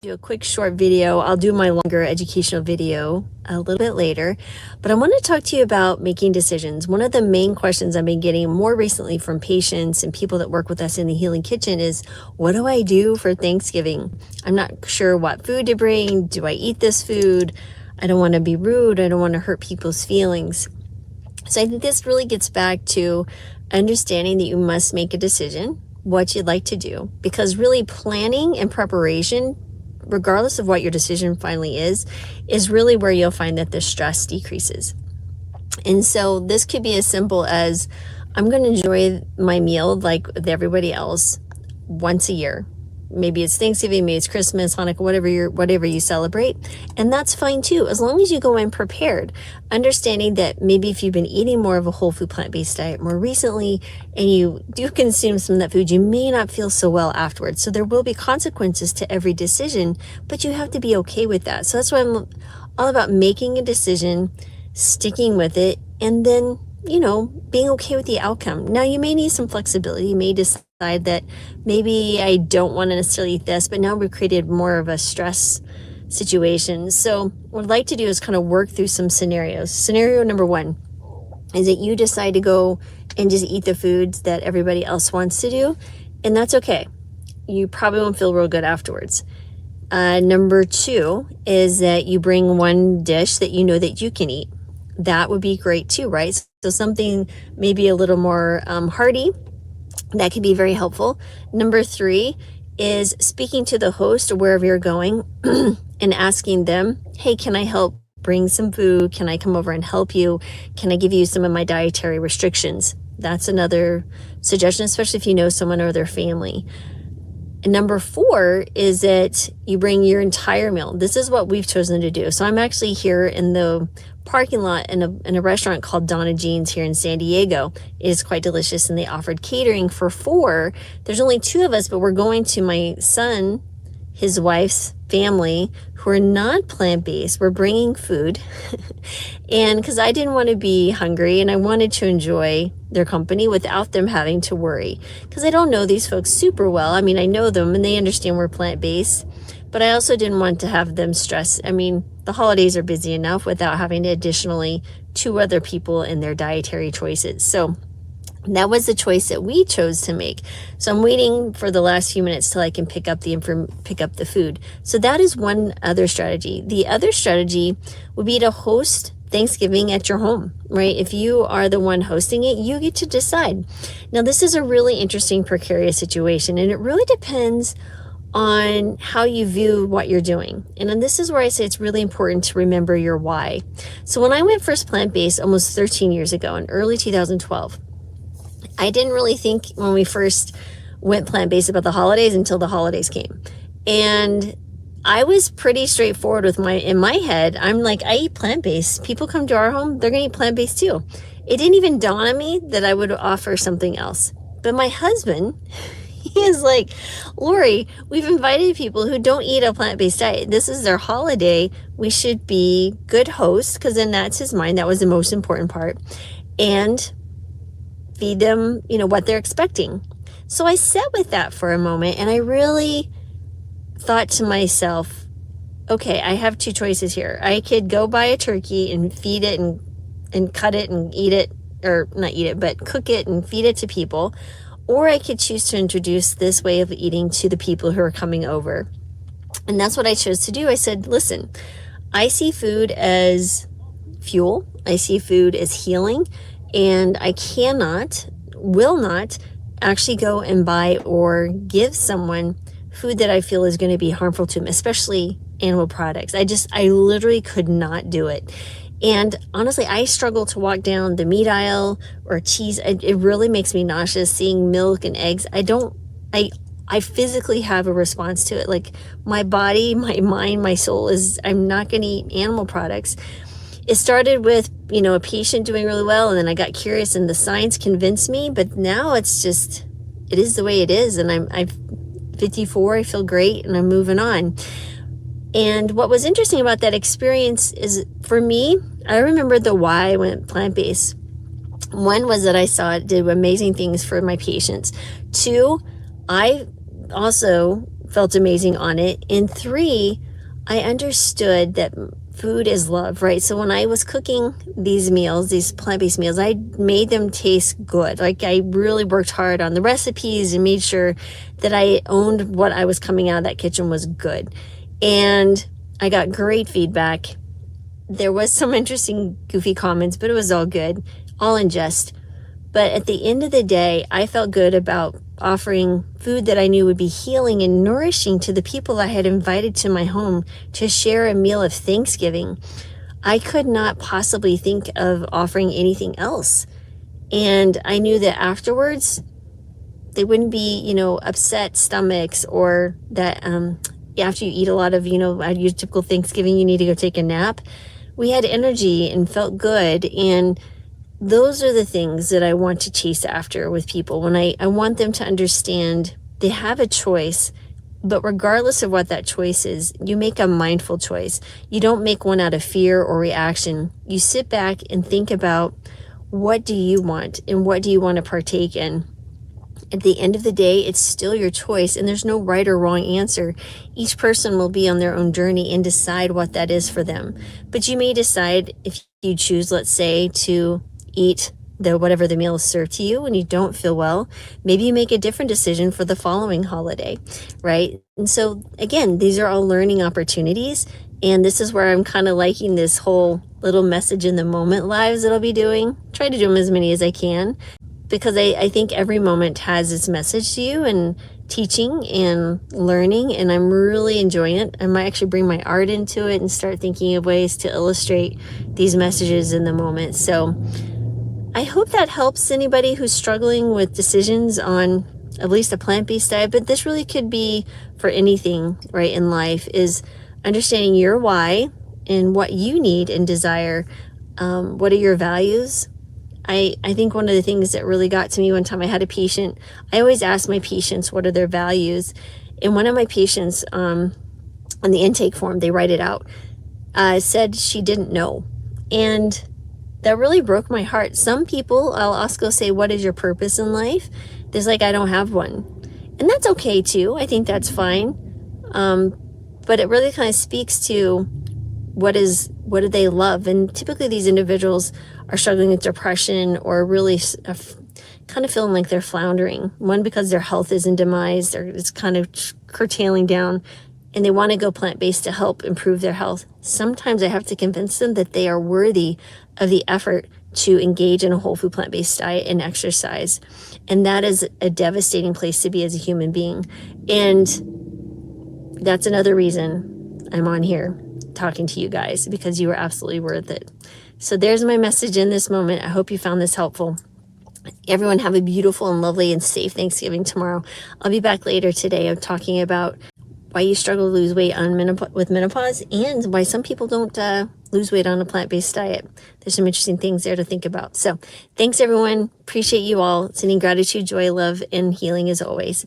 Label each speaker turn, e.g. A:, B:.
A: Do a quick short video. I'll do my longer educational video a little bit later, but I want to talk to you about making decisions. One of the main questions I've been getting more recently from patients and people that work with us in the Healing Kitchen is, what do I do for Thanksgiving? I'm not sure what food to bring. Do I eat this food? I don't want to be rude. I don't want to hurt people's feelings. So I think this really gets back to understanding that you must make a decision, what you'd like to do, because really planning and preparation, regardless of what your decision finally is really where you'll find that the stress decreases. And so this could be as simple as, I'm going to enjoy my meal like with everybody else once a year. Maybe it's Thanksgiving, maybe it's Christmas, Hanukkah, whatever you celebrate. And that's fine too, as long as you go in prepared, understanding that maybe if you've been eating more of a whole food plant-based diet more recently and you do consume some of that food, you may not feel so well afterwards. So there will be consequences to every decision, but you have to be okay with that. So that's why I'm all about making a decision, sticking with it, and then being okay with the outcome. Now, you may need some flexibility. You may decide that maybe I don't want to necessarily eat this, but now we've created more of a stress situation. So what I'd like to do is kind of work through some scenarios. Scenario number one is that you decide to go and just eat the foods that everybody else wants to do, and that's okay. You probably won't feel real good afterwards. Number two is that you bring one dish that you know that you can eat. That would be great too, right? So something maybe a little more hearty, that could be very helpful. Number three is speaking to the host or wherever you're going and asking them, hey, can I help bring some food? Can I come over and help you? Can I give you some of my dietary restrictions? That's another suggestion, especially if you know someone or their family. And number four is that you bring your entire meal. This is what we've chosen to do. So I'm actually here in the parking lot in a restaurant called Donna Jean's here in San Diego. It is quite delicious, and they offered catering for four. There's only two of us, but we're going to my son, his wife's family, who are not plant-based. We're bringing food and because I didn't want to be hungry and I wanted to enjoy their company without them having to worry, because I don't know these folks super well. I mean, I know them and they understand we're plant-based, but I also didn't want to have them stress. I mean, the holidays are busy enough without having to additionally two other people in their dietary choices. So that was the choice that we chose to make. So I'm waiting for the last few minutes till I can pick up the food. So that is one other strategy. The other strategy would be to host Thanksgiving at your home, right? If you are the one hosting it, you get to decide. Now, this is a really interesting precarious situation, and it really depends on how you view what you're doing. And then this is where I say it's really important to remember your why. So when I went first plant-based almost 13 years ago in early 2012, I didn't really think when we first went plant-based about the holidays until the holidays came. And I was pretty straightforward with in my head, I'm like, I eat plant-based. People come to our home, they're going to eat plant-based too. It didn't even dawn on me that I would offer something else. But my husband, he is like, Lori, we've invited people who don't eat a plant-based diet. This is their holiday. We should be good hosts, because then that's his mind. That was the most important part. And feed them, what they're expecting. So I sat with that for a moment, and I really thought to myself, okay, I have two choices here. I could go buy a turkey and feed it and cut it and eat it, or not eat it, but cook it and feed it to people. Or I could choose to introduce this way of eating to the people who are coming over. And that's what I chose to do. I said, listen, I see food as fuel. I see food as healing. And I will not actually go and buy or give someone food that I feel is going to be harmful to them, especially animal products. I literally could not do it. And honestly, I struggle to walk down the meat aisle or cheese. It really makes me nauseous seeing milk and eggs. I physically have a response to it. Like my body, my mind, my soul I'm not going to eat animal products. It started with, a patient doing really well, and then I got curious and the science convinced me, but now it is the way it is. And I'm 54, I feel great, and I'm moving on. And what was interesting about that experience is, for me, I remember the why I went plant-based. One was that I saw it did amazing things for my patients. Two, I also felt amazing on it. And 3, I understood that food is love, right? So when I was cooking these meals, these plant-based meals, I made them taste good. Like, I really worked hard on the recipes and made sure that I owned what I was coming out of that kitchen was good. And I got great feedback. There was some interesting, goofy comments, but it was all good, all in jest. But at the end of the day, I felt good about offering food that I knew would be healing and nourishing to the people I had invited to my home to share a meal of Thanksgiving. I could not possibly think of offering anything else. And I knew that afterwards, they wouldn't be, upset stomachs, or that after you eat a lot of, at your typical Thanksgiving, you need to go take a nap. We had energy and felt good. And those are the things that I want to chase after with people. When I want them to understand they have a choice, but regardless of what that choice is, you make a mindful choice. You don't make one out of fear or reaction. You sit back and think about, what do you want and what do you want to partake in? At the end of the day, it's still your choice, and there's no right or wrong answer. Each person will be on their own journey and decide what that is for them. But you may decide, if you choose, let's say, to eat whatever the meal is served to you and you don't feel well, maybe you make a different decision for the following holiday, right? And so again, these are all learning opportunities. And this is where I'm kind of liking this whole little message in the moment lives that I'll be doing. Try to do them as many as I can, because I think every moment has its message to you, and teaching and learning, and I'm really enjoying it. I might actually bring my art into it and start thinking of ways to illustrate these messages in the moment. So I hope that helps anybody who's struggling with decisions on at least a plant-based diet, but this really could be for anything, right, in life, is understanding your why and what you need and desire. What are your values? I think one of the things that really got to me one time, I had a patient. I always ask my patients what are their values. And one of my patients, on the intake form, they write it out, said she didn't know. And that really broke my heart. Some people, I'll also say, what is your purpose in life? There's like, I don't have one. And that's okay too. I think that's fine. But it really kind of speaks to what do they love? And typically these individuals are struggling with depression, or really kind of feeling like they're floundering. One, because their health is in demise, it's kind of curtailing down, and they want to go plant-based to help improve their health. Sometimes I have to convince them that they are worthy of the effort to engage in a whole food plant-based diet and exercise. And that is a devastating place to be as a human being. And that's another reason I'm on here talking to you guys, because you are absolutely worth it. So there's my message in this moment. I hope you found this helpful. Everyone have a beautiful and lovely and safe Thanksgiving tomorrow. I'll be back later today of talking about why you struggle to lose weight with menopause, and why some people don't lose weight on a plant-based diet. There's some interesting things there to think about. So thanks, everyone. Appreciate you all. Sending gratitude, joy, love, and healing as always.